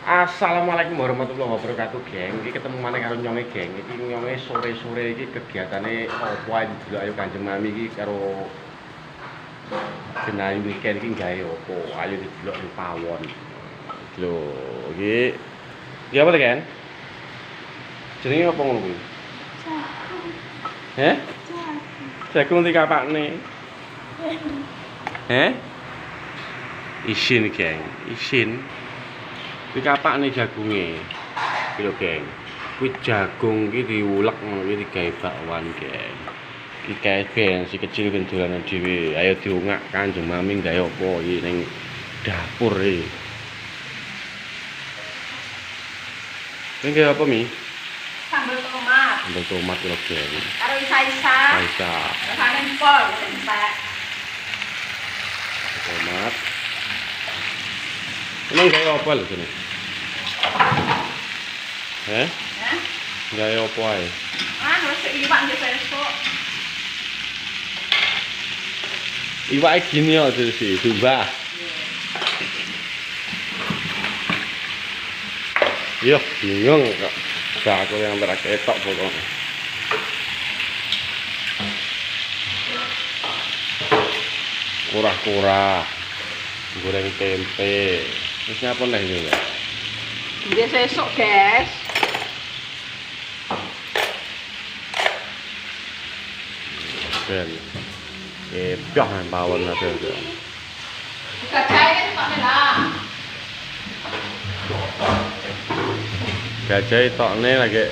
Assalamualaikum warahmatullahi wabarakatuh, geng. Iki ketemu maneh karo nyonge, geng. Iki nyonge sore-sore iki kegiatane opo ae didelok ayo Kanjeng Mami iki karo Genayu weekend iki gawe opo? Ayo didelok ning pawon. Lho, iki apa to, Ken? Jenenge apa ngono kuwi? Jagung. Heh? Jagung. Jagung dikapakne. Heh? Isin, geng. Isin. Kuwi kapakne jagunge. Iki lho, geng. Kuwi jagung iki diulek ngono iki digawe bakwan, geng. Iki kae ben si kecil ben dolanan dhewe. Ayo diungak Kanjeng Mami gawe apa iki ning dapur iki. Ini apa, Mi? Sambal tomat. Sambal tomat lho, geng. Karo isa-isa. Isa. Rasane empol, entek. Tomat. Emang gawe apa lho sini? Hah? Gawe apa ae? Wis iwak nggih sesuk. Iwake gini ya sih, Mbah. Yo, bingung kok. Gak aku yang berak ketok pokoknya. Kurah-kurah. Goreng tempe. Wis nyapa neh iki ya? Nggih sesuk, guys. Ben. Piah nang pawon ada. Gajahe kan kok lah. Gajah tokne lagi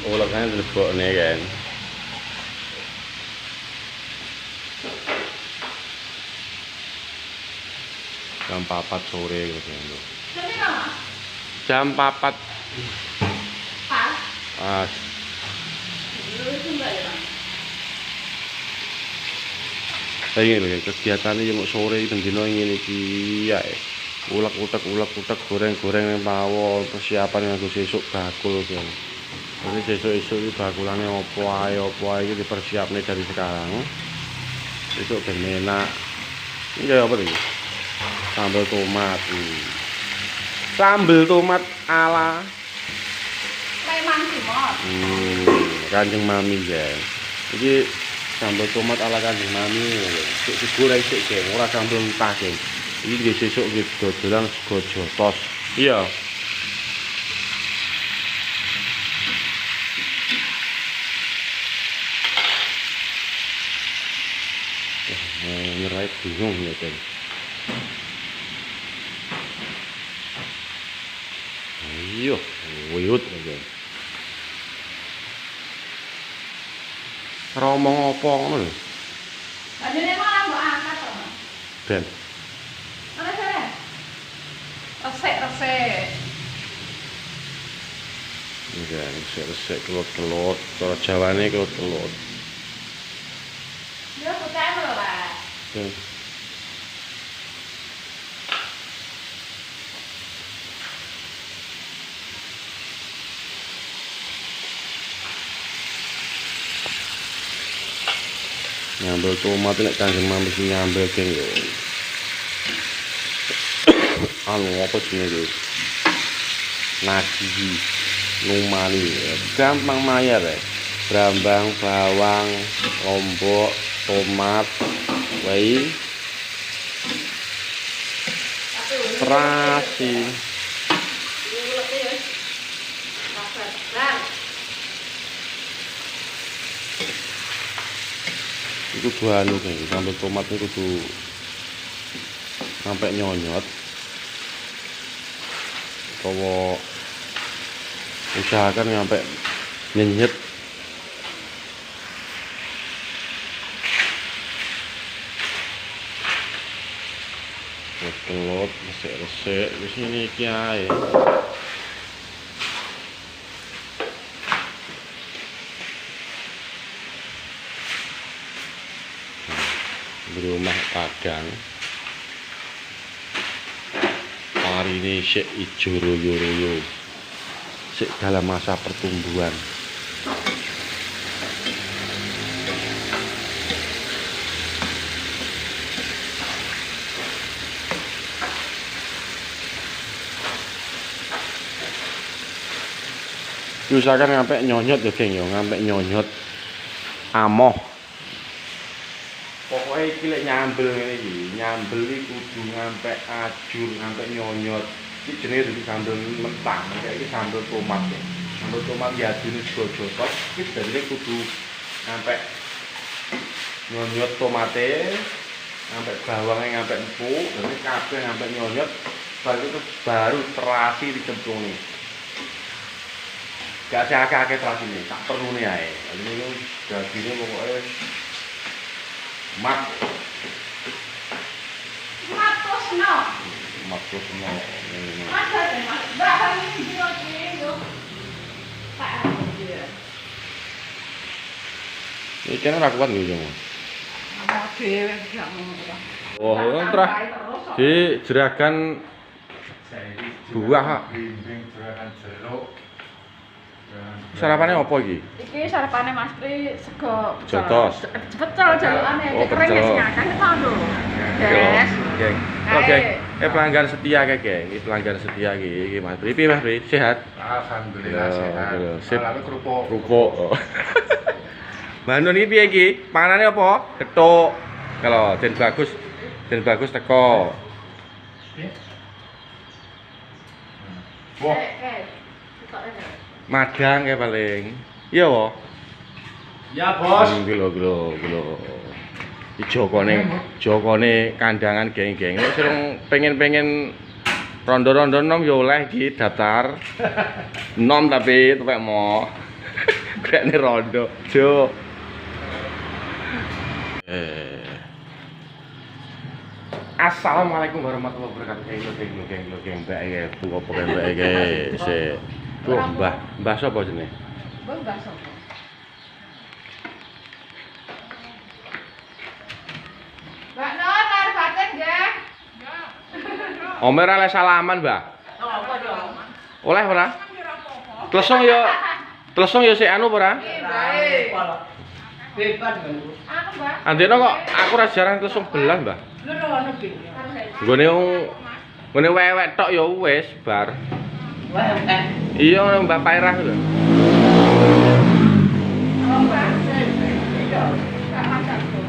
ulekane dilebokne kan. Jam 4 sore gitu. Jadi apa? Jam 4 Pas. pas. Lu sembah ya, Bang. Saya ingin kegiatan ini yang sore itu dino ingin iki ya. Ulek-utek goreng-goreng nang pawon, persiapan nganggo sesuk bakul kan. Jadi sesuk-esuk iki bakulane opo ae iki dipersiapne dari sekarang. Besok ben enak. Ini kayak apa iki? Sambal tomat. Sambal tomat ala Preman Timor. Kanjeng Mami ya. Iki sambal tomat ala Kanjeng Mami. Sik digoreng sik, geng, ora sambal mentah, geng. Iki nggih sesuk nggih dodolan sego jotos. Iya. Nyerai bingung ya, geng. Ayo, wuyut aja. Romong apa ngono lho? Banyune malah mbok angkat to. Ben. Mana sare? Resik. Enggak, resik kelut-kelut. Cara Jawane kelut-kelut. Dia putih lho, Pak. Ben. Nyambel tomat nek Kanjeng Mami sing nyambel, geng yo. Anu apa jenenge? Nasi numani. Gampang mayar ya. Brambang, bawang, lombok, tomat, wei, terasi. Itu dua anu kan, sambal tomat itu kudu sampai nyonyot. Kalau usahakan sampai nyenyet. Kelut, resik-resik di sini iki ae. Di rumah Padang. Hari ini sik ijo royo-royo. Sik dalam masa pertumbuhan. Diusahakan ngampe nyonyot ya, geng ya, ngampe nyonyot. Amoh. Pokoknya iki lek nyambel ngene iki, nyambel iki kudu ngampe ajur, ngampe nyonyot. Iki jenenge dudu sambel mentang, kayak iki sambel tomat ya. Sambel tomat ya adune jojotot, iki dadine kudu ngampe nyonyot tomate, ngampe bawangnya ngampe empuk, dan ini kabeh ngampe nyonyot, baru terasi dicemplungi. Gak seakeh-akeh terasi ini, tak perlu nih ae. Ini dagingnya pokoknya mat. Matos no. Matos semua. Ada deh mas. Mbak kami video itu. Tak ada dia. Ini kan ora kuat lho, Mas. Mau dhewe gak ngono. Oh, terus di jeragan buah. Jeragan jeruk. Sarapannya apa iki? Iki sarapane Mas Tri sego Jotos. Pecel jalukane Oh, kering pecel. wis ngakak ketando. Des. Geng. Oke. Pelanggan setia kayak geng. Ini pelanggan setia iki Mas Pri. Piye Mas Pri? Sehat? Alhamdulillah sehat. Sip. Lalu kerupuk. Rupuk. Mbak Nun iki piye iki? Panganane apa? Gethuk. Kalau Den bagus teko. Wah, Madang kayak paling. Iya wo. ya bos. Gelo. Iki jokone kandangan geng-geng. Nek sing pengen rondo-rondo nom yo oleh iki daftar. Nom tapi tepek mo. Kayaknya rondo. Jo. Assalamualaikum warahmatullahi wabarakatuh. Geng. Mbak iki buka pokoke mbak iki. Sik. Tuh, Mbah sapa jenenge? Mbah sapa? Mbak Nur, lar batin nggih. Omer oleh salaman, Mbah. Apa dong? Oleh ora? Tlesong ya sik anu ora? Baik. Bebas kan. Anu, Mbak. Andene kok aku ora jarang tlesong belah, Mbah. Lho ono iki. Nggone wewek tok ya wis bar. Wah, Iya Mbak Pairah lho. Oh, Mbak. iya. Gak masak tuh.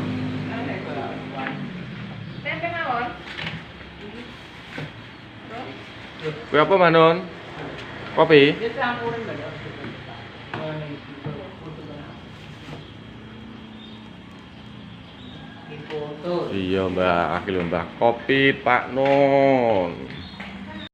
Tempe mawon. Kuwi apa, Manon? Kopi? Dia campurin enggak ya? Foto. Iya, Mbak. Aki lho, Mbak. Kopi Pak Nun.